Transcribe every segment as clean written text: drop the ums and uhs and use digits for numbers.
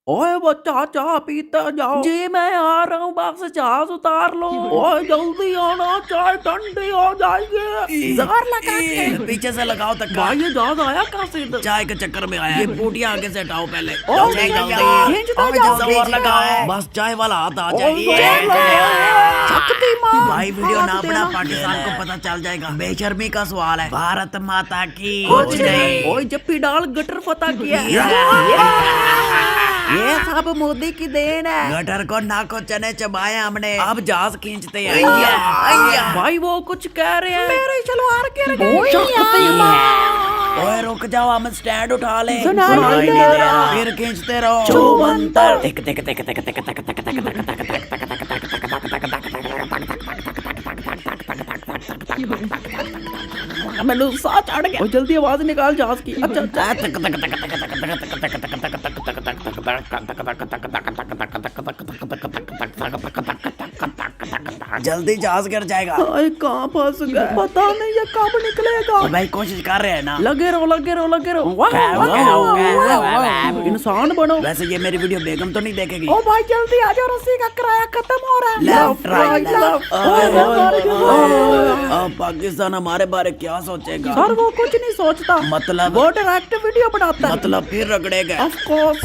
ओए बच्चा चाय पीते जाओ। जी मैं आ रहा हूँ, बाग से जहाज उतार लो। ओए जल्दी आना, चाय ठंडी हो जाएगी। जार लगा के पीछे से लगाओ तक भाई ये जहाज आया कहाँ से इधर? चाय के चक्कर में आया। ये बूटियां आगे से हटाओ पहले। ओ, जल्दी खींचता जाओ। जोर लगाओ, बस चाय वाला हाथ आ जाए। शक्तिमान। भाई वीडियो ना हाथ अपना देना। पाकिस्तान को पता चल जाएगा। बेशर्मी का सवाल है। भारत माता की कुछ नहीं। ओए जप्पी डाल गटर फता किया। ये सब मोदी की देन है। गटर को नाको चने चबाए हमने, अब जहाज खींचते हैं। भाई वो कुछ कह रहे हैं। मेरे चलो आर के ओए रुक जाओ, हम स्टैंड उठा ले। सुनाई नहीं दे रहा। फिर खींचते रहो। छुमंतर। टिक टिक टिक टिक टिक टिक टिक टिक टिक टिक मैंने साथ चढ़ गया। जल्दी आवाज निकाल जहाज की। अच्छा जल्दी जहाज गिर जाएगा। अरे कहाँ फंस गए, पता नहीं ये कब निकलेगा। भाई कोशिश कर रहे हैं ना। लगे रहो लगे रहो लगे रहो। इंसान बनो। वैसे ये मेरी वीडियो बेगम तो नहीं देखेगी। ओ भाई जल्दी आ जाओ, रस्सी का किराया खत्म हो रहा है। Left right left. अब पाकिस्तान हमारे बारे क्या सोचेगा? सर वो कुछ नहीं सोचता, मतलब वो डायरेक्ट वीडियो बनाता है। मतलब फिर रगड़ेगा। Of course.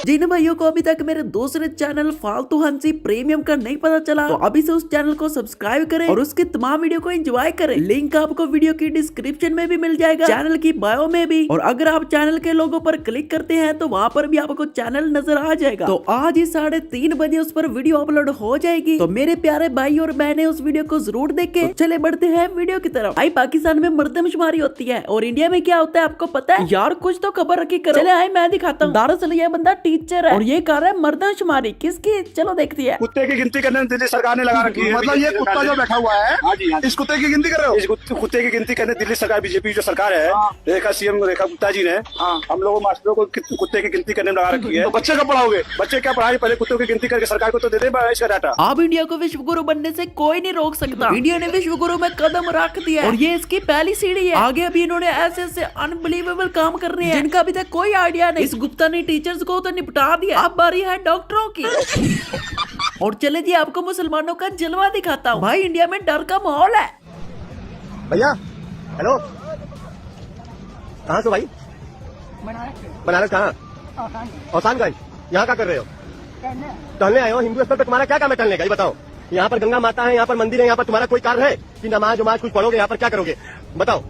जिन भाइयों को अभी तक मेरे दूसरे चैनल फालतू हंसी प्रीमियम का नहीं पता चला, तो अभी से उस चैनल को सब्सक्राइब करें और उसके तमाम वीडियो को एंजॉय करें। लिंक आपको वीडियो की डिस्क्रिप्शन में भी मिल जाएगा, चैनल की बायो में भी। और अगर आप चैनल के लोगो पर क्लिक करते हैं तो वहाँ पर भी आपको चैनल नजर आ जाएगा। तो आज ही 3:30 बजे उस पर वीडियो अपलोड हो जाएगी। तो मेरे प्यारे भाई और बहने उस वीडियो को जरूर देखें। तो चले बढ़ते हैं वीडियो की तरफ। भाई पाकिस्तान में मर्दमशुमारी होती है और इंडिया में क्या होता है आपको पता है? यार कुछ तो खबर रखी करो। चले आए मैं दिखाता हूँ। दरअसल ये बंदा टीचर है और ये कर रहा है मर्दमशुमारी। किसकी? चलो देखती है। कुत्ते की गिनती करने दिल्ली सरकार ने लगा रखी है। मतलब ये कुत्ता जो बैठा हुआ है, हाँ जी, इस कुत्ते की गिनती कर रहे हो? इस कुत्ते की गिनती करने दिल्ली सरकार, बीजेपी जो सरकार है, रेखा सीएम रेखा गुप्ता जी ने हम लोगों मास्टरों को कुत्ते की गिनती करने में लगा रखी है। तो बच्चे कब पढ़ाओगे? बच्चे क्या पढ़ाए? पहले कुत्तों की गिनती करके सरकार को तो दे दे इसका डाटा। अब इंडिया को विश्व गुरु बनने से कोई नहीं रोक सकता। इंडिया ने विश्व गुरु में कदम रख दिया और ये इसकी पहली सीढ़ी है। आगे अभी इन्होंने ऐसे ऐसे अनबिलीवेबल काम कर रहे हैं जिनका अभी तक कोई आइडिया नहीं। इस गुप्ता ने टीचर्स को तो निपटा दिया, अब बारी है डॉक्टरों की। और चले जी आपको मुसलमानों का जलवा दिखाता हूँ। भाई इंडिया में डर का माहौल है। भैया हेलो, कहाँ से भाई? बनारस कहाँ? औसानगंज। यहाँ क्या कर रहे हो? टहलने आए हो? हिंदू स्थल पे तुम्हारा क्या काम है टहलने का, ये बताओ। यहाँ पर गंगा माता है, यहाँ पर मंदिर है, यहाँ पर तुम्हारा कोई कार्य है कि नमाज वमाज कुछ पढ़ोगे? यहाँ पर क्या करोगे बताओ?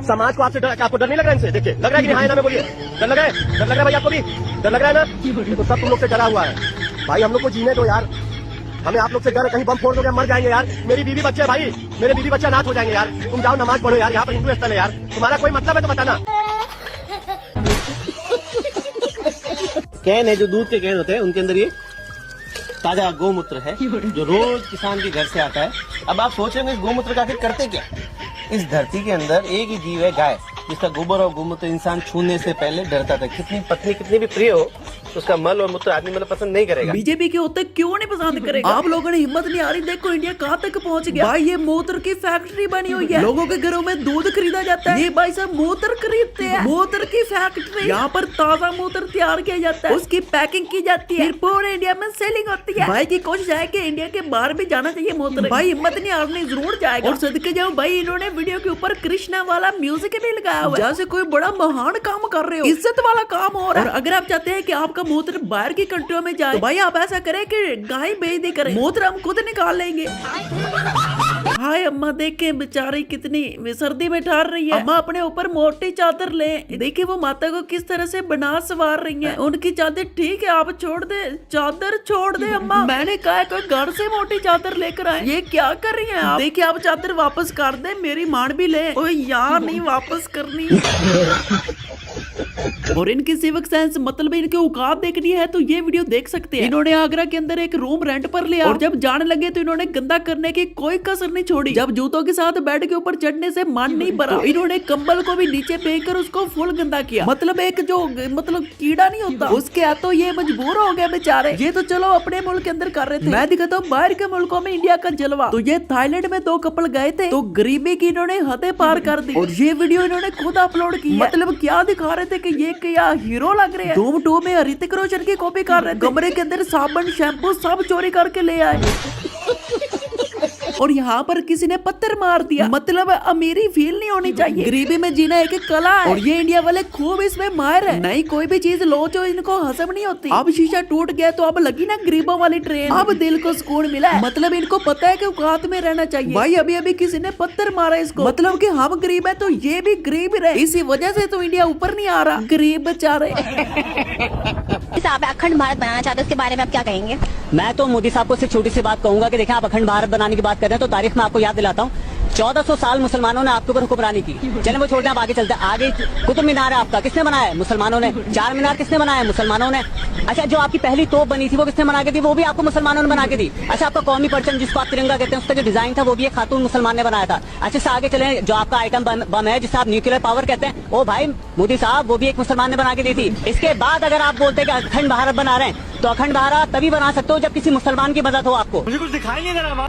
समाज को आपसे आपको डर नहीं लग रहा है इनसे? देखिए लग रहा है कि नहीं? हाँ ना में बोलिए, डर लग रहा है? डर लग रहा है भाई आपको भी? डर लग रहा है ना? तो सब तुम लोग से डरा हुआ है भाई। हम लोग को जीने दो यार, हमें आप लोग से डर है। कहीं बम फोड़ दोगे हम मर जाएंगे यार। मेरी बीवी बच्चे भाई, मेरे बीवी बच्चे अनाथ हो जाएंगे यार। तुम जाओ नमाज पढ़ो यार, यहाँ पर हिंदू स्थल है यार। तुम्हारा कोई मतलब है तो बताना। कैन है जो दूध के कैन होते हैं, उनके अंदर ये ताजा गोमूत्र है जो रोज किसान के घर से आता है। अब आप सोच रहे हैं इस गोमूत्र का आखिर करते क्या? इस धरती के अंदर एक ही जीव है, गाय, जिसका गोबर और गोमूत्र इंसान छूने से पहले डरता था। कितनी पत्नी कितनी भी प्रिय हो, उसका मल और मूत्र आदमी मतलब पसंद नहीं करेगा। बीजेपी के होते क्यों नहीं पसंद करेगा? आप लोगों ने हिम्मत नहीं आ रही। देखो इंडिया कहाँ तक पहुँच गया। भाई ये मूत्र की फैक्ट्री बनी हुई है। लोगों के घरों में दूध खरीदा जाता है, ये भाई साहब मूत्र खरीदते हैं। मूत्र की फैक्ट्री, यहाँ पर ताजा मूत्र तैयार किया जाता है, उसकी पैकिंग की जाती है, फिर पूरे इंडिया में सेलिंग होती है। भाई की कोशिश है कि इंडिया के बाहर भी जाना चाहिए मूत्र। भाई हिम्मत नहीं हारनी, जरूर जाएगा। और सदके जाओ भाई, इन्होंने वीडियो के ऊपर कृष्णा वाला म्यूजिक भी लगाया हुआ है, जैसे कोई बड़ा महान काम कर रहे हो, इज्जत वाला काम हो रहा है। और अगर आप चाहते हैं कि आपका मूत्र बाहर की कंट्रियों में जाए, तो भाई आप ऐसा करें कि गाय बेच दी करें, मूत्र हम खुद निकाल लेंगे। हाय अम्मा देखें बेचारी कितनी सर्दी में ठहर रही है। अम्मा अपने ऊपर मोटी चादर ले। देखिए वो माता को किस तरह से बना सवार रही है। उनकी चादर ठीक है, आप छोड़ दे, चादर छोड़ दे अम्मा। मैंने कहा कोई घर से मोटी चादर लेकर आए। ये क्या कर रही है आप? देखिए आप चादर वापस कर दे, मेरी मान भी ले। ओए यार नहीं वापस करनी। और इनकी सिविक सेंस मतलब इनके औकात देखनी है तो ये वीडियो देख सकते हैं। इन्होंने आगरा के अंदर एक रूम रेंट पर लिया और जब जाने लगे तो इन्होंने गंदा करने की कोई कसर नहीं छोड़ी। जब जूतों के साथ बेड के ऊपर चढ़ने से मन नहीं भरा तो इन्होंने कंबल को भी नीचे फेंक कर उसको फुल गंदा किया। मतलब एक जो कीड़ा नहीं होता उसके हाथों ये मजबूर हो गए बेचारे। ये तो चलो अपने मुल्क के अंदर कर रहे थे, मैं दिखाता हूँ बाहर के मुल्कों में इंडिया का जलवा। तो ये थाईलैंड में 2 कपल गए थे तो गरीबी की इन्होंने हदें पार कर दी और ये वीडियो इन्होंने खुद अपलोड की। मतलब क्या दिखा रहे थे कि ये क्या हीरो लग रहे हैं। धूम 2 में ऋतिक रोशन की कॉपी कर रहे थे। कमरे के अंदर साबुन शैम्पू सब चोरी करके ले आए और यहाँ पर किसी ने पत्थर मार दिया। मतलब अमीरी फील नहीं होनी चाहिए, गरीबी में जीना एक कला है और ये इंडिया वाले खूब इसमें माहिर है। नहीं कोई भी चीज लो जो इनको हजम नहीं होती। अब शीशा टूट गया तो अब लगी ना गरीबों वाली ट्रेन, अब दिल को सुकून मिला है। मतलब इनको पता है कि औकात में रहना चाहिए। भाई अभी अभी किसी ने पत्थर मारा इसको, मतलब कि हम गरीब है तो ये भी गरीब रहे, इसी वजह से तो इंडिया ऊपर नहीं आ रहा, गरीब बेचारे। आप अखंड भारत बनाना चाहते हैं, उसके बारे में आप क्या कहेंगे? मैं तो मोदी साहब को सिर्फ छोटी सी बात कहूंगा कि देखें, आप अखंड भारत बनाने की बात कर रहे हैं तो तारीख में आपको याद दिलाता हूँ 1400 साल मुसलमानों ने आपके ऊपर हुक्मरानी की। चले वो छोड़ते हैं, आप आगे चलते हैं। आगे कुतुब मीनार है आपका, किसने बनाया है? मुसलमानों ने। 4 मीनार किसने बनाया? मुसलमानों ने। अच्छा, जो आपकी पहली तोप बनी थी वो किसने बना के दी? वो भी आपको मुसलमानों ने बना के दी। अच्छा, आपका कौमी परचम जिसको आप तिरंगा कहते हैं उसका जो डिजाइन था वो भी एक खातून मुसलमान ने बनाया था। अच्छा से आगे चले, जो आपका आइटम बम है जिसे आप न्यूक्लियर पावर कहते हैं, ओ भाई मोदी साहब वो भी एक मुसलमान ने बना के दी थी। इसके बाद अगर आप बोलते हैं कि अखंड भारत बना रहे हैं तो अखंड भारत तभी बना सकते हो जब किसी मुसलमान की मदद हो आपको। मुझे कुछ दिखाई नहीं दे रहा।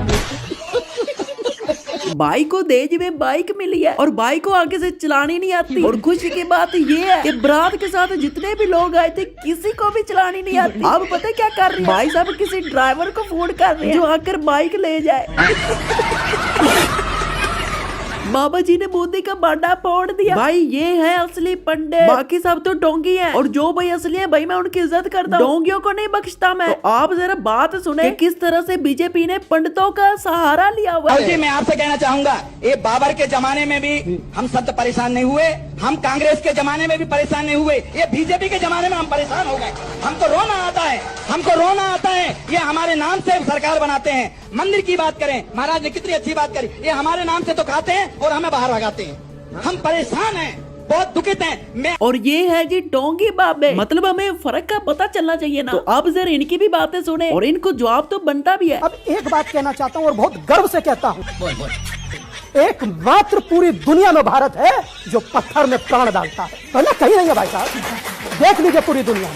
भाई को देज में बाइक मिली है और बाइक को आगे से चलानी नहीं आती और खुशी की बात ये है कि बारात के साथ जितने भी लोग आए थे किसी को भी चलानी नहीं आती। अब पता है क्या कर रहे हैं भाई साहब? किसी ड्राइवर को फोन कर रहे हैं जो आकर बाइक ले जाए। बाबा जी ने मोदी का बांडा फोड़ दिया। भाई ये है असली पंडित, बाकी सब तो डोंगी हैं और जो भाई असली है भाई मैं उनकी इज्जत करता हूँ, डोंगियों को नहीं बख्शता मैं। तो आप जरा बात सुने कि किस तरह से बीजेपी ने पंडितों का सहारा लिया हुआ है। मैं आपसे कहना चाहूंगा, ये बाबर के जमाने में भी हम संत परेशान नहीं हुए, हम कांग्रेस के जमाने में भी परेशान नहीं हुए, ये बीजेपी के जमाने में हम परेशान हो गए। हमको रोना आता है, हमको रोना आता है। ये हमारे नाम से सरकार बनाते हैं। मंदिर की बात करें, महाराज ने कितनी अच्छी बात करी, ये हमारे नाम से तो खाते हैं और हमें बाहर भगाते हैं। हम परेशान हैं, बहुत दुखित हैं। मैं और ये है जी डोंगी बाबे, मतलब हमें फर्क का पता चलना चाहिए ना। तो आप जरा इनकी भी बातें सुने और इनको जवाब तो बनता भी है। अब एक बात कहना चाहता हूँ और बहुत गर्व से कहता हूँ, एकमात्र पूरी दुनिया में भारत है जो पत्थर में प्राण डालता है, वरना कहीं नहीं है भाई साहब। देख लीजिए पूरी दुनिया में,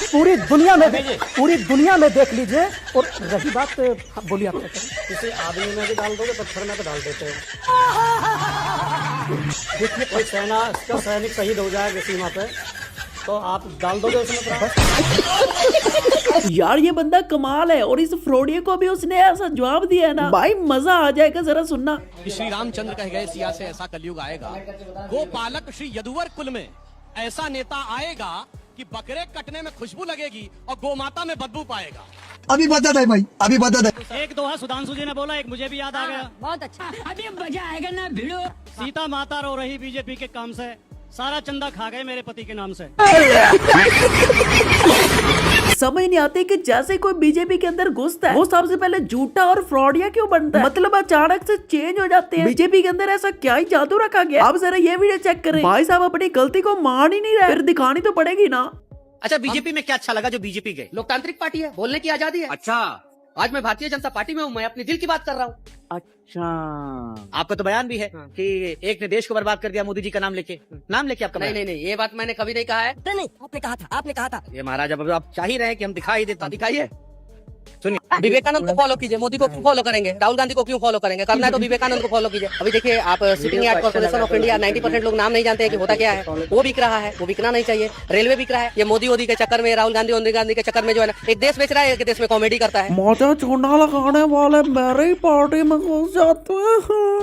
पूरी दुनिया में देख लीजिए। और रही बात, बोलिए आप किसी आदमी में भी डाल दोगे, पत्थर में तो डाल देते हैं। देखिए कोई सेना का सैनिक शहीद हो जाएगा सीमा पे तो आप डाल दोगे उसमें। यार ये बंदा कमाल है और इस फ्रॉडिये को भी उसने ऐसा जवाब दिया है ना भाई, मजा आ जाएगा। जरा सुनना। श्री रामचंद्र कह गए सिया से ऐसा कलयुग आएगा, गोपालक श्री यदुवर कुल में ऐसा नेता आएगा कि बकरे कटने में खुशबू लगेगी और गोमाता में बदबू पाएगा। अभी बता दे भाई, अभी बता दे। एक दोहा सुधांशु जी ने बोला, एक मुझे भी याद आ गया। बहुत अच्छा, अभी मजा आएगा ना भिड़ो। सीता माता रो रही बीजेपी के काम से, सारा चंदा खा गए मेरे पति के नाम से। समझ नहीं आती कि जैसे कोई बीजेपी के अंदर घुसता है वो सबसे पहले झूठा और फ्रॉडिया क्यों बनता है। मतलब अचानक से चेंज हो जाते हैं। बीजेपी के अंदर ऐसा क्या ही जादू रखा गया। आप जरा ये वीडियो चेक करें, भाई साहब अपनी गलती को मान ही नहीं रहे, फिर दिखानी तो पड़ेगी ना। अच्छा, बीजेपी में क्या अच्छा लगा जो बीजेपी गए? लोकतांत्रिक पार्टी है, बोलने की आजादी है। अच्छा, आज मैं भारतीय जनता पार्टी में हूँ, मैं अपने दिल की बात कर रहा हूँ। अच्छा, आपका तो बयान भी है कि एक ने देश को बर्बाद कर दिया मोदी जी का नाम लेके आपका। नहीं नहीं नहीं, ये बात मैंने कभी नहीं कहा है। नहीं, आपने कहा था। ये महाराज अब आप चाह ही रहे हैं कि हम दिखाई देता, दिखाइए। सुनिए, विवेकानंद को फॉलो कीजिए, मोदी को क्यों फॉलो करेंगे, राहुल गांधी को क्यों फॉलो करेंगे? करना है तो विवेकानंद को फॉलो कीजिए। अभी देखिए आप, sitting at corporation of India 90% लोग नाम नहीं जानते हैं कि होता क्या है। वो बिक रहा है, वो बिकना नहीं चाहिए। रेलवे बिक रहा है, ये मोदी के चक्कर में, राहुल गांधी के चक्कर में जो है ना, एक देश बेच रहा है, एक देश में कॉमेडी करता है। मोटा चूना लगाने वाले मेरी पार्टी में घुस जाते हैं।